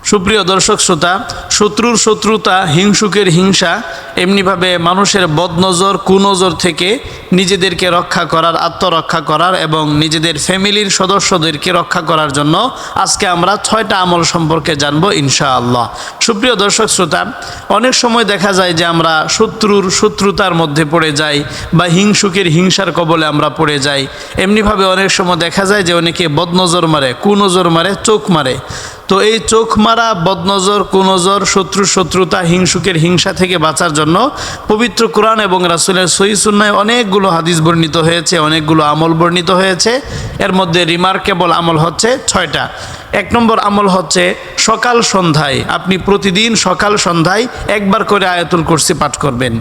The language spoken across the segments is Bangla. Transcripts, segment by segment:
সুপ্রিয় দর্শক শ্রোতা, শত্রুর শত্রুতা, হিংসুকের হিংসা, এমনিভাবে মানুষের বদনজর কুনজর থেকে নিজেদেরকে রক্ষা করার, আত্মরক্ষা করার এবং নিজেদের ফ্যামিলির সদস্যদেরকে রক্ষা করার জন্য আজকে আমরা 6টা আমল সম্পর্কে জানবো ইনশাআল্লাহ। সুপ্রিয় দর্শক শ্রোতা, অনেক সময় দেখা যায় যে আমরা শত্রুর শত্রুতার মধ্যে পড়ে যাই বা হিংসুকের হিংসার কবলে আমরা পড়ে যাই। এমনিভাবে অনেক সময় দেখা যায় যে অনেকে বদনজর মারে, কুনজর মারে, চোখ মারে। তো এই চোখ মারা, বদনজর, কুনজর, শত্রুতা, হিংসুকের হিংসা থেকে বাঁচার জন্য পবিত্র কোরআন এবং রাসূলের সহিহ সুন্নাহয় অনেকগুলো হাদিস বর্ণিত হয়েছে, অনেকগুলো আমল বর্ণিত হয়েছে। এর মধ্যে রিমার্কেবল আমল হচ্ছে 6টা। 1 নম্বর আমল হচ্ছে সকাল সন্ধ্যায় আপনি প্রতিদিন সকাল সন্ধ্যায় একবার করে আয়াতুল কুরসি পাঠ করবেন।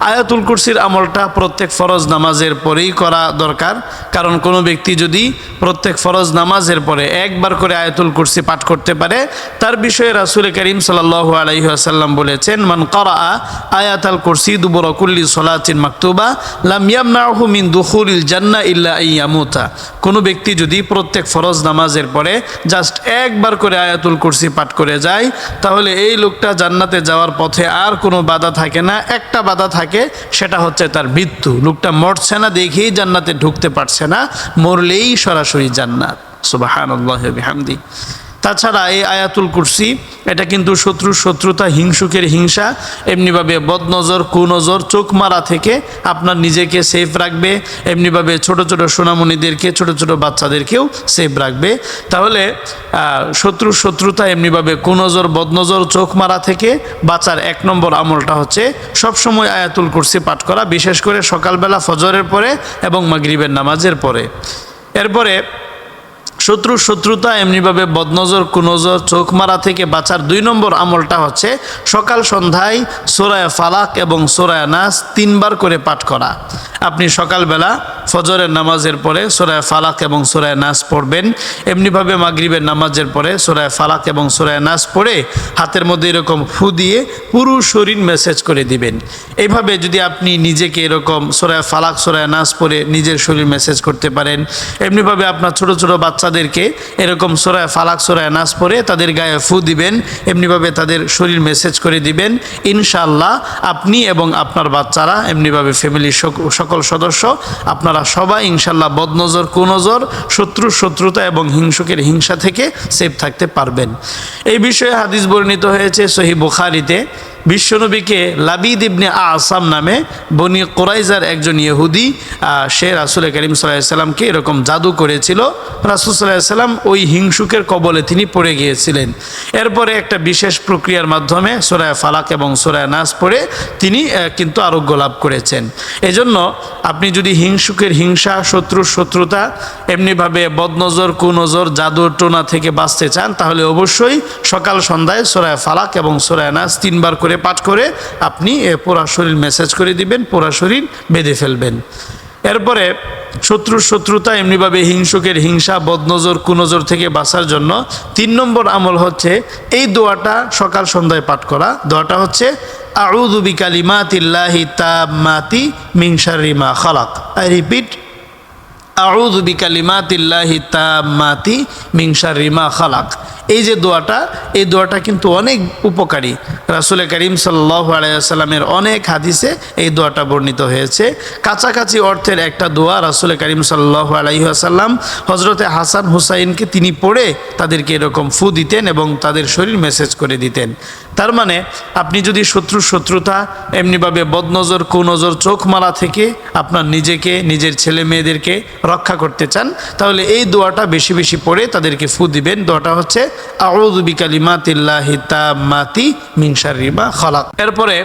আয়াতুল কুরসির আমলটা প্রত্যেক ফরজ নামাজের পরেই করা দরকার, কারণ কোনো ব্যক্তি যদি প্রত্যেক ফরজ নামাজের পরে একবার করে আয়াতুল কুরসি পাঠ করতে পারে, তার বিষয়ে রাসূল করিম সাল্লাল্লাহু আলাইহি ওয়াসাল্লাম বলেছেন, মান ক্বারাআ আয়াতাল কুরসি দুবুরা কুল্লি সলাতিন মাকতুবা লাম ইয়ামনাহু মিন দুখুলিল জান্নাহ ইল্লা আইয়ামুতা। কোনো ব্যক্তি যদি প্রত্যেক ফরজ নামাজের পরে জাস্ট একবার করে আয়াতুল কুরসি পাঠ করে যায়, তাহলে এই লোকটা জান্নাতে যাওয়ার পথে আর কোনো বাধা থাকে না। একটা বাধা থাকে, সেটা হচ্ছে তার মৃত্যু। লোকটা মরছে না দেখেই জান্নাতে ঢুকতে পারছে না, মরলেই সরাসরি জান্নাত। সুবহানাল্লাহি ওয়া বিহামদি। তাছাড়া এই আয়াতুল কুরসি এটা কিন্তু শত্রুর শত্রুতা, হিংসুকের হিংসা, এমনিভাবে বদনজর কুনজর, চোখ মারা থেকে আপনার নিজেকে সেফ রাখবে। এমনিভাবে ছোট ছোট সোনামণিদেরকে, ছোট ছোট বাচ্চাদেরকেও সেফ রাখবে। তাহলে শত্রুর শত্রুতা, এমনিভাবে কুনজর, বদনজর, চোখ মারা থেকে বাঁচার 1 নম্বর আমলটা হচ্ছে সবসময় আয়াতুল কুরসি পাঠ করা, বিশেষ করে সকালবেলা ফজরের পরে এবং মাগরিবের নামাজের পরে। এরপরে শত্রুর শত্রুতা, এমনিভাবে বদনজর কুনজর, চোখ মারা থেকে বাঁচার 2 নম্বর আমলটা হচ্ছে সকাল সন্ধ্যায় সূরা ফালাক এবং সূরা নাস 3 বার করে পাঠ করা। আপনি সকালবেলা ফজরের নামাজের পরে সূরা ফালাক এবং সূরা নাস পড়বেন। এমনিভাবে মাগরিবের নামাজের পরে সূরা ফালাক এবং সূরা নাস পড়ে হাতের মধ্যে এরকম ফু দিয়ে পুরো শরীর মেসেজ করে দিবেন। এইভাবে যদি আপনি নিজেকে এরকম সূরা ফালাক, সূরা নাস পড়ে নিজের শরীর মেসেজ করতে পারেন, এমনিভাবে আপনার ছোট ছোট বাচ্চাদেরকে এরকম সূরা ফালাক, সূরা নাস পড়ে তাদের গায়ে ফু দিবেন, এমনিভাবে তাদের শরীর মেসেজ করে দিবেন। ইনশাআল্লাহ আপনি এবং আপনার বাচ্চারা, এমনিভাবে ফ্যামিলির সকল সদস্য, আপনারা সবাই ইনশাআল্লাহ বদনজর কুনজর, শত্রুর শত্রুতা এবং হিংসুকের হিংসা থেকে সেফ থাকতে পারবেন। এই বিষয়ে হাদিস বর্ণিত হয়েছে সহিহ বুখারীতে। বিশ্বনবীকে লাবিদ ইবনে আসাম নামে বনি কুরাইজার একজন ইহুদি, সে রাসূল করিম সাল্লাল্লাহু আলাইহি সাল্লামকে এরকম জাদু করেছিল। রাসূল সাল্লাল্লাহু আলাইহি সাল্লাম ওই হিংসুকের কবলে তিনি পড়ে গিয়েছিলেন। এরপরে একটা বিশেষ প্রক্রিয়ার মাধ্যমে সূরা ফালাক এবং সূরা নাস পড়ে তিনি কিন্তু আরোগ্য লাভ করেছেন। এজন্য আপনি যদি হিংসুকের হিংসা, শত্রুর শত্রুতা, এমনিভাবে বদনজর কুনজর, জাদু টোনা থেকে বাঁচতে চান, তাহলে অবশ্যই সকাল সন্ধ্যায় সূরা ফালাক এবং সূরা নাস 3 বার করে পাঠ করে আপনি পুরা শরীর মেসেজ করে দিবেন, পুরা শরীর বেঁধে ফেলবেন। এরপরে শত্রুর শত্রুতা, এমনিভাবে হিংসুকের হিংসা, বদনজর কুনজর থেকে বাঁচার জন্য 3 নম্বর আমল হচ্ছে এই দোয়াটা সকাল সন্ধ্যায় পাঠ করা। দোয়াটা হচ্ছে আউযু বিকালিমাতিল্লাহি তাম্মাতি মিন শাররি মা খালাক। আই রিপিট, আউযু বিকালিমাতিল্লাহি তাম্মাতি মিন শাররি মা খালাক। এই যে দোয়াটা, এই দোয়াটা কিন্তু অনেক উপকারী। রাসূল করিম সাল্লাল্লাহু আলাইহি ওয়াসাল্লামের অনেক হাদিসে এই দোয়াটা বর্ণিত হয়েছে। কাছাকাছি অর্থের একটা দোয়া রাসূল করিম সাল্লাল্লাহু আলাইহি ওয়াসাল্লাম হযরতে হাসান হুসাইনকে তিনি পড়ে তাদেরকে এরকম ফু দিতেন এবং তাদের শরীর মেসেজ করে দিতেন। তার মানে আপনি যদি শত্রুর শত্রুতা, এমনিভাবে বদনজর কুনজর, চোখ মারা থেকে আপনার নিজেকে, নিজের ছেলে মেয়েদেরকে রক্ষা করতে চান, তাহলে এই দোয়াটা বেশি বেশি পড়ে তাদেরকে ফু দিবেন। দোয়াটা হচ্ছে আউযু বিকালিমাতিল্লাহি তাম্মাতি মিন শাররি মা খালাক। এরপরে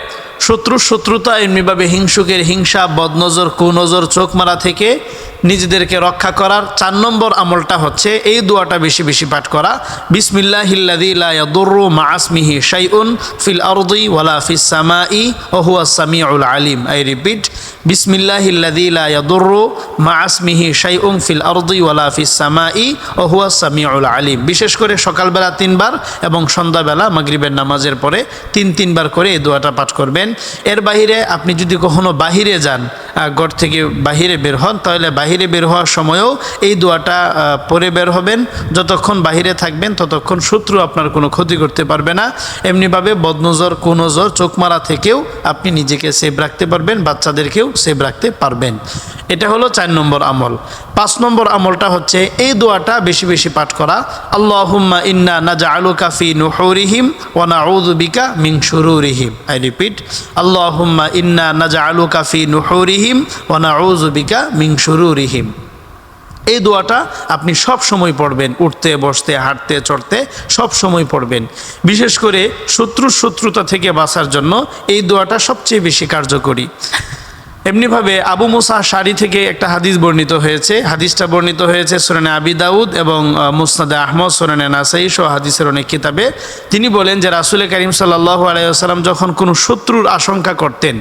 শত্রুর শত্রুতা, এমনিভাবে হিংসুকের হিংসা, বদনজর কুনজর, চোখ মারা থেকে নিজেদেরকে রক্ষা করার 4 নম্বর আমলটা হচ্ছে এই দোয়াটা বেশি বেশি পাঠ করা। বিসমিল্লাহিল্লাযী লা ইয়াদুররু মা ইসমিহি শাইউন ফিল আরদি ওয়ালা ফিস সামাই ওয়া হুয়াস সামিউল আলিম। আই রিপিট, বিসমিল্লাহিল্লাযী লা ইয়াদুররু মা ইসমিহি শাইউন ফিল আরদি ওয়ালা ফিস সামাই ওয়া হুয়াস সামিউল আলিম। বিশেষ করে সকালবেলা 3 বার এবং সন্ধ্যাবেলা মাগরিবের নামাজের পরে 3 বার করে এই দোয়াটা পাঠ করবেন। এর বাহিরে আপনি যদি কখনো বাহিরে যান, ঘর থেকে বাহিরে বের হন, তাহলে বাহিরে বাহিরে বের হওয়ার সময়ও এই দোয়াটা পরে বের হবেন। যতক্ষণ বাহিরে থাকবেন ততক্ষণ শত্রু আপনার কোনো ক্ষতি করতে পারবে না। এমনিভাবে বদনজর কুনজর চোখ মারা থেকেও আপনি নিজেকে সেভ রাখতে পারবেন, বাচ্চাদেরকেও সেভ রাখতে পারবেন। এটা হলো 4 নম্বর আমল। 5 নম্বর আমলটা হচ্ছে এই দোয়াটা বেশি বেশি পাঠ করা। আল্লাহুম্মা ইন্না নাজআলুকা ফি নুহুরিহিম ওয়া নাউযু বিকা মিন শুরুরিহিম। আই রিপিট, আল্লাহুম্মা ইন্না নাজআলুকা ফি নুহুরিহিম ওয়া নাউযু বিকা মিন শুরুরিহিম। এই দোয়াটা আপনি সব সময় পড়বেন, উঠতে বসতে হাঁটতে চড়তে সব সময় পড়বেন। বিশেষ করে শত্রুতা থেকে বাঁচার জন্য এই দোয়াটা সবচেয়ে বেশি কার্যকরী। এমনিভাবে আবু মুসা আশআরী থেকে একটা হাদিস বর্ণিত হয়েছে। হাদিসটা বর্ণিত হয়েছে সুনানে আবি দাউদ এবং মুসনাদে আহমদ, সুনানে নাসাই সহ হাদিসের অনেক কিতাবে। তিনি বলেন যে রাসূল করিম সাল্লাল্লাহু আলাইহি ওয়াসাল্লাম যখন কোনো শত্রুর আশঙ্কা করতেন,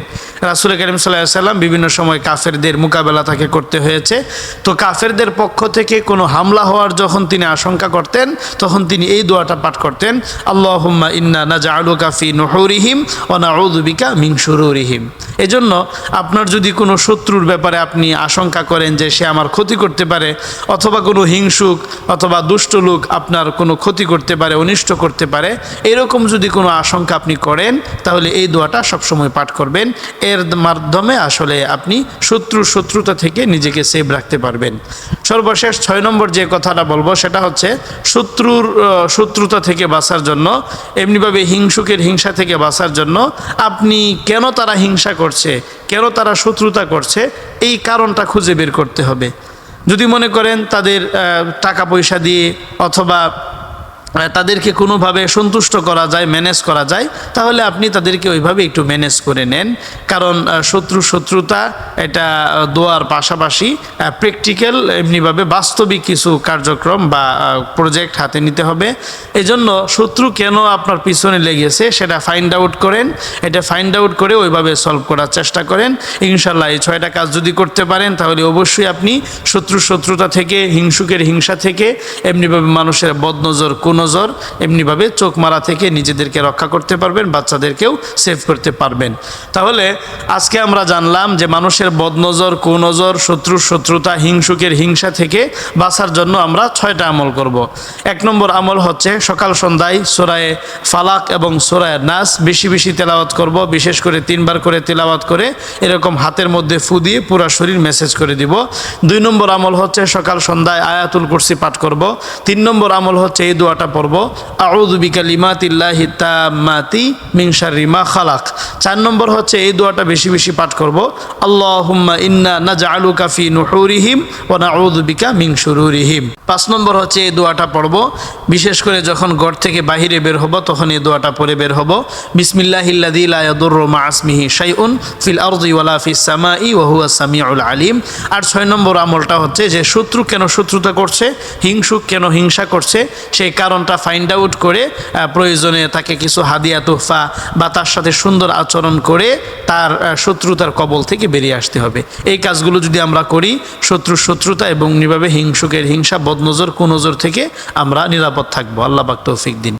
রাসূল করিম সাল্লাল্লাহু আলাইহি ওয়াসাল্লাম বিভিন্ন সময় কাফেরদের মোকাবেলা তাকে করতে হয়েছে, তো কাফেরদের পক্ষ থেকে কোনো হামলা হওয়ার যখন তিনি আশঙ্কা করতেন তখন তিনি এই দোয়াটা পাঠ করতেন, আল্লাহুম্মা ইন্না নাজআলুকা ফি নুহুরিহিম ওয়া নাউযু বিকা মিন শুরুরিহিম। এজন্য আপনার যদি কোনো শত্রুর ব্যাপারে আপনি আশঙ্কা করেন যে সে আমার ক্ষতি করতে পারে, অথবা কোনো হিংসুক অথবা দুষ্ট লোক আপনার কোনো ক্ষতি করতে পারে, অনিষ্ট করতে পারে, এরকম যদি কোনো আশঙ্কা আপনি করেন তাহলে এই দোয়াটা সবসময় পাঠ করবেন। এর মাধ্যমে আসলে আপনি শত্রুতা থেকে নিজেকে সেভ রাখতে পারবেন। সর্বশেষ 6 নম্বর যে কথাটা বলবো সেটা হচ্ছে শত্রুতা থেকে বাঁচার জন্য, এমনিভাবে হিংসুকের হিংসা থেকে বাঁচার জন্য আপনি কেন তারা হিংসা করছে, কেন তারা শত্রুতা করছে, এই কারণটা খুঁজে বের করতে হবে। যদি মনে করেন তাদের টাকা পয়সা দিয়ে অথবা তাদেরকে কোনোভাবে সন্তুষ্ট করা যায়, ম্যানেজ করা যায়, তাহলে আপনি তাদেরকে ওইভাবে একটু ম্যানেজ করে নেন। কারণ শত্রুতা এটা দোয়ার পাশাপাশি প্র্যাকটিক্যাল এমনিভাবে বাস্তবিক কিছু কার্যক্রম বা প্রজেক্ট হাতে নিতে হবে। এজন্য শত্রু কেন আপনার পিছনে লেগেছে সেটা ফাইন্ড আউট করেন, এটা ফাইন্ড আউট করে ওইভাবে সলভ করার চেষ্টা করেন। ইনশাল্লাহ এই 6টা কাজ যদি করতে পারেন তাহলে অবশ্যই আপনি শত্রুতা থেকে, হিংসুকের হিংসা থেকে, এমনিভাবে মানুষের বদনজর কুনজর, এমনিভাবে চোখ মারা থেকে নিজেদেরকে রক্ষা করতে পারবেন, বাচ্চাদেরকেও সেভ করতে পারবেন। তাহলে আজকে আমরা জানলাম যে মানুষের বদনজর কুনজর, শত্রুতা, হিংসুকের হিংসা থেকে বাঁচার জন্য আমরা 6টা আমল করব। 1 নম্বর আমল হচ্ছে সকাল সন্ধ্যায় সূরা ফালাক এবং সূরা নাস বেশি বেশি তেলাওয়াত করব, বিশেষ করে 3 বার করে তেলাওয়াত করে এরকম হাতের মধ্যে ফু দিয়ে পুরো শরীর মেসেজ করে দিব। 2 নম্বর আমল হচ্ছে সকাল সন্ধ্যায় আয়াতুল কুরসি পাঠ করব। 3 নম্বর আমল হচ্ছে এই দোয়াটা পড়ব, আউযু বিকালিমাতিল্লাহি তাম্মাতি মিন শাররি মা খালাক। 4 নম্বর হচ্ছে এই দোয়াটা বেশি বেশি পাঠ করব, আল্লাহুম্মা ইন্না নাজআলুকা ফি নুহুরিহিম ওয়া নাউযু বিকা মিন শুরুরিহিম। 5 নম্বর হচ্ছে এই দোয়াটা পড়ব, বিশেষ করে যখন ঘর থেকে বাহিরে বের হব তখন এই দোয়াটা পড়ে বের হব, বিসমিল্লাহিল্লাযী লা ইয়াদুররু মা ইসমিহি শাইউন ফিল আরদি ওয়ালা ফিস সামাই ওয়া হুয়া সামিউল আলিম। আর 6 নম্বর আমলটা হচ্ছে যে শত্রু কেন শত্রুতা করছে, হিংসুক কেন হিংসা করছে, সেই কারণটা ফাইন্ড আউট করে প্রয়োজনে তাকে কিছু হাদিয়া তোহফা বা তার সাথে সুন্দর আচরণ করে তার শত্রুতার কবল থেকে বেরিয়ে আসতে হবে। এই কাজগুলো যদি আমরা করি শত্রুতা এবং নিভাবে হিংসুকের হিংসা, বদনজর কুনজর থেকে আমরা নিরাপদ থাকবো। আল্লাহ পাক তৌফিক দিন।